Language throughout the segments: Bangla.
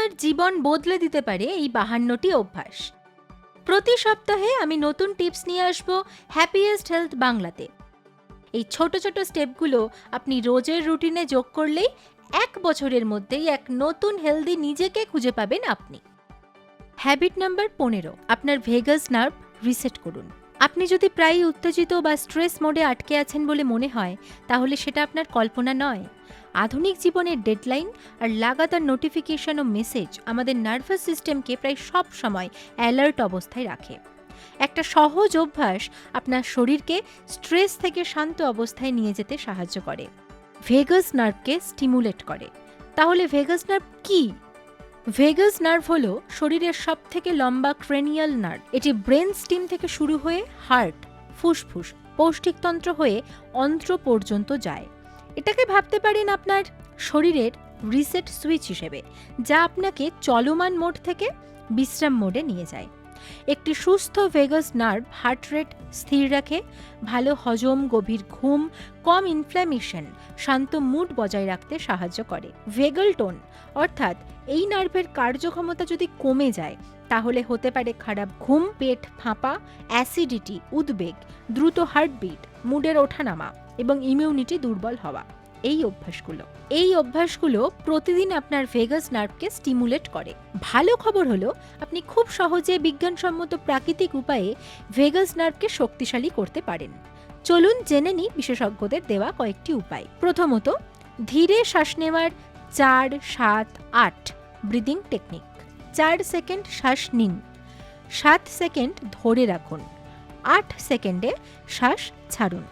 আপনার জীবন বদলে দিতে পারে এই 52টি অভ্যাস। প্রতি সপ্তাহে আমি নতুন টিপস নিয়ে আসব হ্যাপিয়েস্ট হেলথ বাংলাতে। এই ছোট ছোট স্টেপগুলো আপনি রোজের রুটিনে যোগ করলেই 1 বছরের মধ্যেই এক নতুন হেলদি নিজেকে খুঁজে পাবেন আপনি। হ্যাবিট নাম্বার 15, আপনার ভেগাস নার্ভ রিসেট করুন। আপনি যদি প্রায়ই উত্তেজিত বা স্ট্রেস মোডে আটকে আছেন বলে মনে হয়, তাহলে সেটা আপনার কল্পনা নয়। আধুনিক জীবনের ডেডলাইন আর লাগাতার নোটিফিকেশন ও মেসেজ আমাদের নার্ভাস সিস্টেমকে প্রায় সব সময় অ্যালার্ট অবস্থায় রাখে। একটা সহজ অভ্যাস আপনার শরীরকে স্ট্রেস থেকে শান্ত অবস্থায় নিয়ে যেতে সাহায্য করে, ভেগাস নার্ভকে স্টিমুলেট করে। তাহলে ভেগাস নার্ভ কি? ভেগাস নার্ভ হলো শরীরের সবথেকে লম্বা ক্রেনিয়াল নার্ভ। এটি ব্রেন স্টিম থেকে শুরু হয়ে হার্ট, ফুসফুস, পৌষ্টিকতন্ত্র হয়ে অন্ত্র পর্যন্ত যায়। এটাকে ভাবতে পারেন আপনার শরীরের রিসেট সুইচ হিসেবে, যা আপনাকে চলমান মোড থেকে বিশ্রাম মোডে নিয়ে যায়। একটি সুস্থ ভেগাস নার্ভ হার্ট রেট স্থির রাখে, ভালো হজম, গভীর ঘুম, কম ইনফ্ল্যামেশন, শান্ত মুড বজায় রাখতে সাহায্য করে। ভেগাল টোন অর্থাৎ এই নার্ভের কার্যক্ষমতা যদি কমে যায়, তাহলে হতে পারে খারাপ ঘুম, পেট ফাঁপা, অ্যাসিডিটি, উদ্বেগ, দ্রুত হার্টবিট, মুডের ওঠানামা এবং ইমিউনিটি দুর্বল হওয়া। এই অভ্যাসগুলো প্রতিদিন আপনার ভেগাস নার্ভকে স্টিমুলেট করে। ভালো খবর হলো, আপনি খুব সহজে বিজ্ঞানসম্মত প্রাকৃতিক উপায়ে ভেগাস নার্ভকে শক্তিশালী করতে পারেন। চলুন জেনে নিই বিশেষজ্ঞদের দেওয়া কয়েকটি উপায়। প্রথমত, ধীরে শ্বাস নেওয়ার 4-7-8 ব্রিদিং টেকনিক। 4 সেকেন্ড শ্বাস নিন, 7 সেকেন্ড ধরে রাখুন, 8 সেকেন্ডে শ্বাস ছাড়ুন।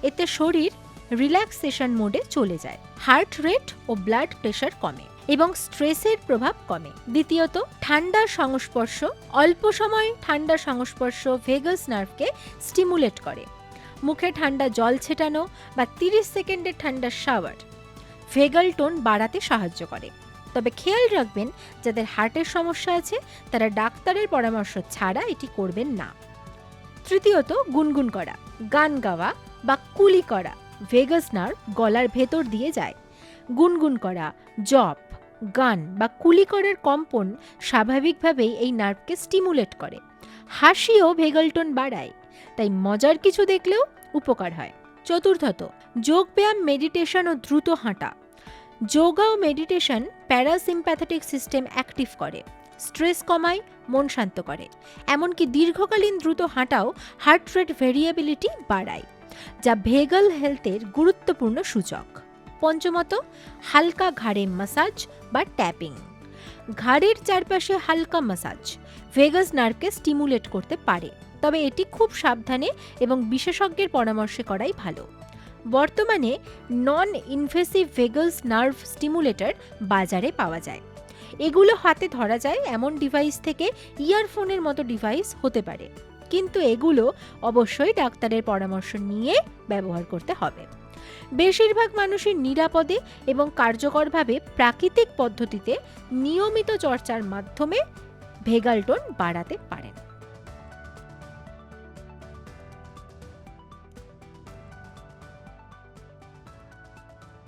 এতে শরীর রিল্যাক্সেশন মোডে চলে যায়, হার্ট রেট ও ব্লাড প্রেশার কমে এবং স্ট্রেসের প্রভাব কমে। দ্বিতীয়ত, ঠান্ডার সংস্পর্শ। অল্প সময় ঠান্ডার সংস্পর্শ ভেগাস নার্ভকে স্টিমুলেট করে। মুখে ঠান্ডা জল ছেটানো বা 30 সেকেন্ডের ঠান্ডা শাওয়ার ভেগাল টোন বাড়াতে সাহায্য করে। তবে খেয়াল রাখবেন, যাদের হার্টের সমস্যা আছে তারা ডাক্তারের পরামর্শ ছাড়া এটি করবেন না। তৃতীয়ত, গুনগুন করা, গান গাওয়া বা কুলি করা ভেগাস নার্ভ গলার ভেতর দিয়ে যায়। গুনগুন করা, জপ, গান বা কুলি করার কম্পন স্বাভাবিকভাবেই এই নার্ভকে স্টিমুলেট করে। হাসিও ভেগাল টোন বাড়ায়, তাই মজার কিছু দেখলেও উপকার হয়। চতুর্থত, যোগব্যায়াম, মেডিটেশন ও দ্রুত হাঁটা। যোগা ও মেডিটেশন প্যারাসিম্প্যাথেটিক সিস্টেম অ্যাক্টিভ করে, স্ট্রেস কমায়, মন শান্ত করে। এমনকি দীর্ঘকালীন দ্রুত হাঁটাও হার্ট রেট ভেরিয়েবিলিটি বাড়ায়, যা ভেগাল হেলথের গুরুত্বপূর্ণ সূচক। পঞ্চমত, হালকা ঘাড়ে মাসাজ বা ট্যাপিং। ঘাড়ের চারপাশে হালকা মাসাজ ভেগাস নার্ভকে স্টিমুলেট করতে পারে, তবে এটি খুব সাবধানে এবং বিশেষজ্ঞের পরামর্শে করাই ভালো। বর্তমানে non invasive vagus nerve stimulator বাজারে পাওয়া যায়। এগুলো হাতে ধরা যায় এমন ডিভাইস থেকে ইয়ারফোনের মতো ডিভাইস হতে পারে, কিন্তু এগুলো অবশ্যই ডাক্তারের পরামর্শ নিয়ে ব্যবহার করতে হবে। বেশিরভাগ মানুষই নিরাপদে এবং কার্যকরভাবে প্রাকৃতিক পদ্ধতিতে নিয়মিত চর্চার মাধ্যমে ভেগাল টোন বাড়াতে পারেন।